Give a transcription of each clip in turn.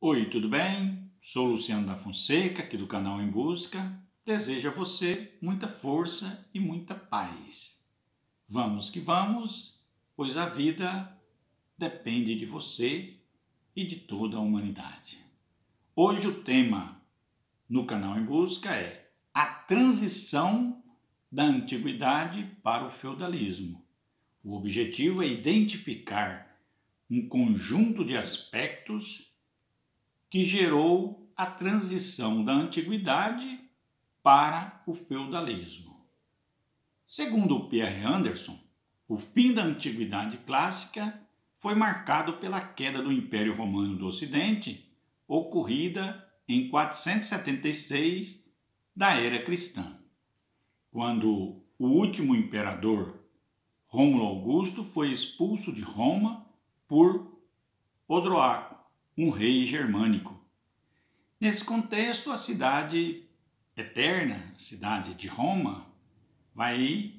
Oi, tudo bem? Sou Luciano da Fonseca, aqui do canal Em Busca. Desejo a você muita força e muita paz. Vamos que vamos, pois a vida depende de você e de toda a humanidade. Hoje o tema no canal Em Busca é a transição da antiguidade para o feudalismo. O objetivo é identificar um conjunto de aspectos que gerou a transição da antiguidade para o feudalismo. Segundo Pierre Anderson, o fim da antiguidade clássica foi marcado pela queda do Império Romano do Ocidente, ocorrida em 476 da era cristã, quando o último imperador, Rômulo Augusto, foi expulso de Roma por Odoaco, um rei germânico. Nesse contexto, a cidade eterna, a cidade de Roma, vai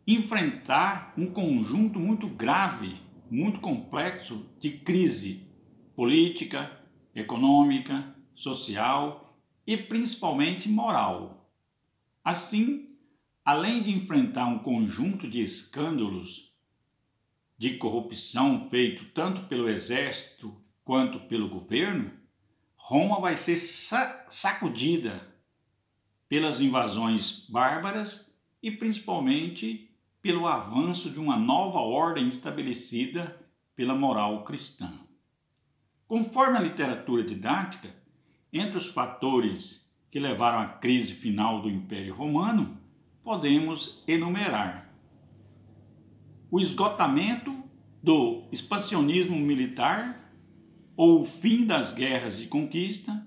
enfrentar um conjunto muito grave, muito complexo de crise política, econômica, social e principalmente moral. Assim, além de enfrentar um conjunto de escândalos de corrupção feito tanto pelo exército quanto pelo governo, Roma vai ser sacudida pelas invasões bárbaras e principalmente pelo avanço de uma nova ordem estabelecida pela moral cristã. Conforme a literatura didática, entre os fatores que levaram à crise final do Império Romano, podemos enumerar o esgotamento do expansionismo militar ou o fim das guerras de conquista,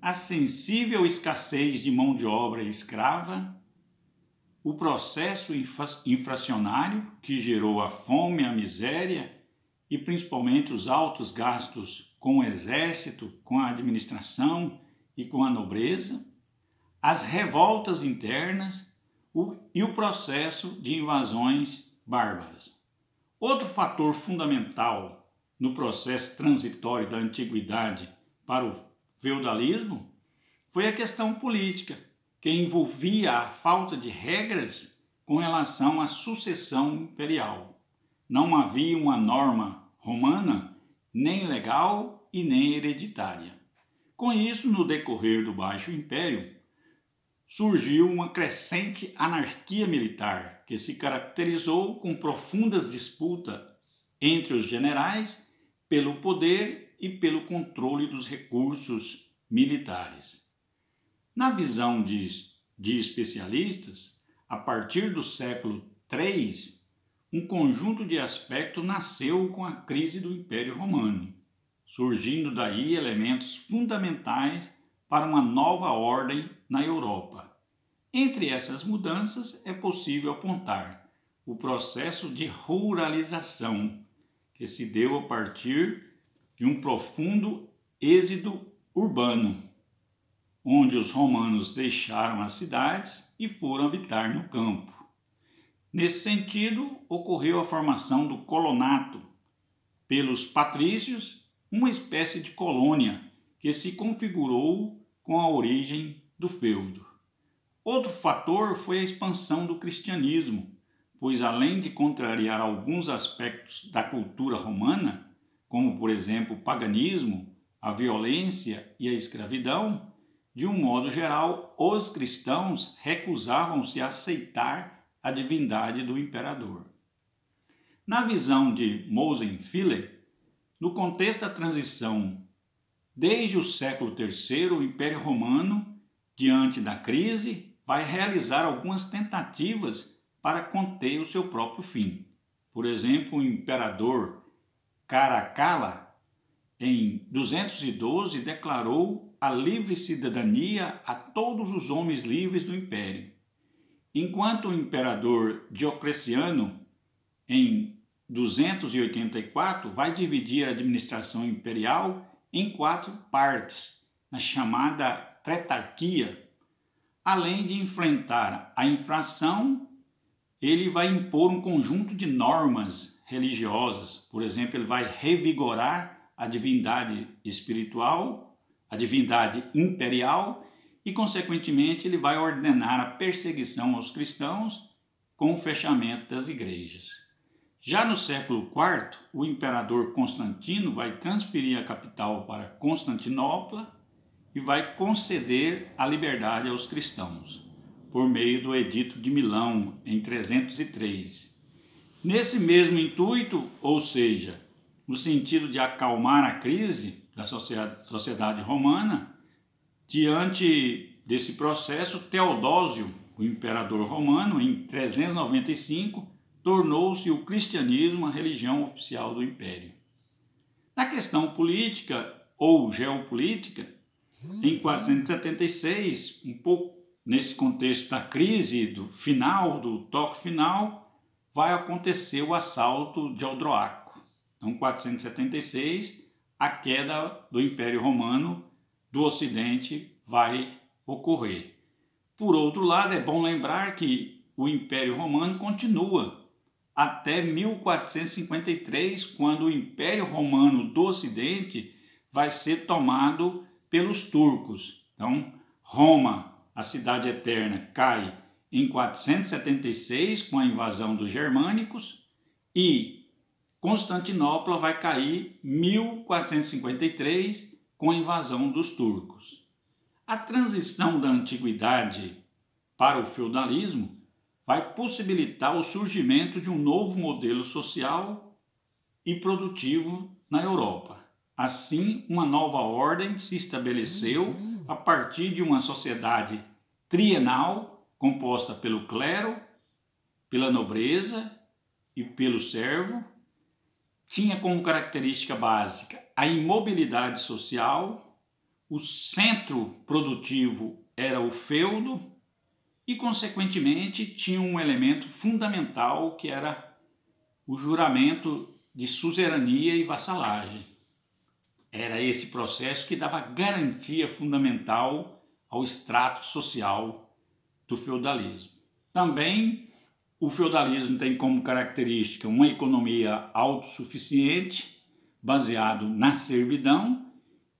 a sensível escassez de mão de obra escrava, o processo inflacionário que gerou a fome, a miséria e principalmente os altos gastos com o exército, com a administração e com a nobreza, as revoltas internas e o processo de invasões bárbaras. Outro fator fundamental no processo transitório da antiguidade para o feudalismo foi a questão política, que envolvia a falta de regras com relação à sucessão imperial. Não havia uma norma romana, nem legal e nem hereditária. Com isso, no decorrer do Baixo Império, surgiu uma crescente anarquia militar, que se caracterizou com profundas disputas entre os generais pelo poder e pelo controle dos recursos militares. Na visão de especialistas, a partir do século III, um conjunto de aspectos nasceu com a crise do Império Romano, surgindo daí elementos fundamentais para uma nova ordem na Europa. Entre essas mudanças é possível apontar o processo de ruralização, que se deu a partir de um profundo êxodo urbano, onde os romanos deixaram as cidades e foram habitar no campo. Nesse sentido, ocorreu a formação do colonato pelos patrícios, uma espécie de colônia que se configurou com a origem do feudo. Outro fator foi a expansão do cristianismo, pois além de contrariar alguns aspectos da cultura romana, como por exemplo o paganismo, a violência e a escravidão, de um modo geral, os cristãos recusavam-se a aceitar a divindade do imperador. Na visão de Mosenfiller, no contexto da transição desde o século III, o Império Romano, diante da crise, vai realizar algumas tentativas para conter o seu próprio fim. Por exemplo, o imperador Caracalla, em 212, declarou a livre cidadania a todos os homens livres do império, enquanto o imperador Diocleciano, em 284, vai dividir a administração imperial em 4 partes, na chamada Tretarquia. Além de enfrentar a infração, ele vai impor um conjunto de normas religiosas. Por exemplo, ele vai revigorar a divindade espiritual, a divindade imperial, e, consequentemente, ele vai ordenar a perseguição aos cristãos com o fechamento das igrejas. Já no século IV, o imperador Constantino vai transferir a capital para Constantinopla e vai conceder a liberdade aos cristãos, por meio do Edito de Milão, em 303. Nesse mesmo intuito, ou seja, no sentido de acalmar a crise da sociedade romana, diante desse processo, Teodósio, o imperador romano, em 395, tornou-se o cristianismo a religião oficial do império. Na questão política ou geopolítica, em 476, um pouco nesse contexto da crise do toque final, vai acontecer o assalto de Odroaco. Então, 476, a queda do Império Romano do Ocidente vai ocorrer. Por outro lado, é bom lembrar que o Império Romano continua até 1453, quando o Império Romano do Ocidente vai ser tomado pelos turcos. Então, Roma, a cidade eterna, cai em 476 com a invasão dos germânicos e Constantinopla vai cair em 1453 com a invasão dos turcos. A transição da antiguidade para o feudalismo vai possibilitar o surgimento de um novo modelo social e produtivo na Europa. Assim, uma nova ordem se estabeleceu a partir de uma sociedade trienal composta pelo clero, pela nobreza e pelo servo. Tinha como característica básica a imobilidade social, o centro produtivo era o feudo e, consequentemente, tinha um elemento fundamental que era o juramento de suzerania e vassalagem. Era esse processo que dava garantia fundamental ao extrato social do feudalismo. Também o feudalismo tem como característica uma economia autossuficiente, baseado na servidão,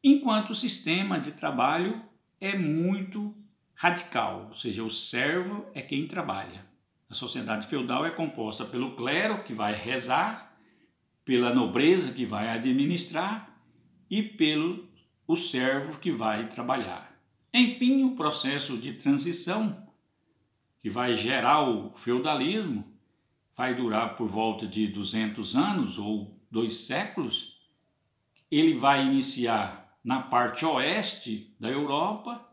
enquanto o sistema de trabalho é muito radical, ou seja, o servo é quem trabalha. A sociedade feudal é composta pelo clero, que vai rezar, pela nobreza, que vai administrar, e pelo servo, que vai trabalhar. Enfim, o processo de transição, que vai gerar o feudalismo, vai durar por volta de 200 anos ou 2 séculos. Ele vai iniciar na parte oeste da Europa,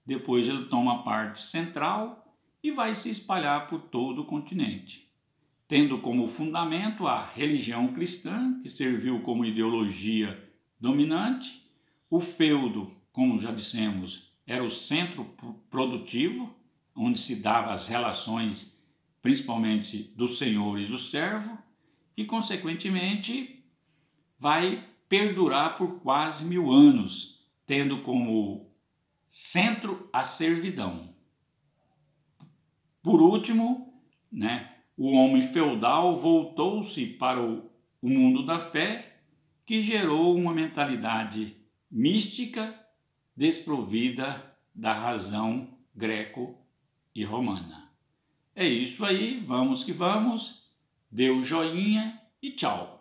depois ele toma a parte central e vai se espalhar por todo o continente, tendo como fundamento a religião cristã, que serviu como ideologia dominante. O feudo, como já dissemos, era o centro produtivo, onde se davam as relações, principalmente do senhor e do servo, e, consequentemente, vai perdurar por quase 1000 anos, tendo como centro a servidão. Por último, o homem feudal voltou-se para o mundo da fé, que gerou uma mentalidade mística desprovida da razão greco e romana. É isso aí, vamos que vamos, dê o joinha e tchau!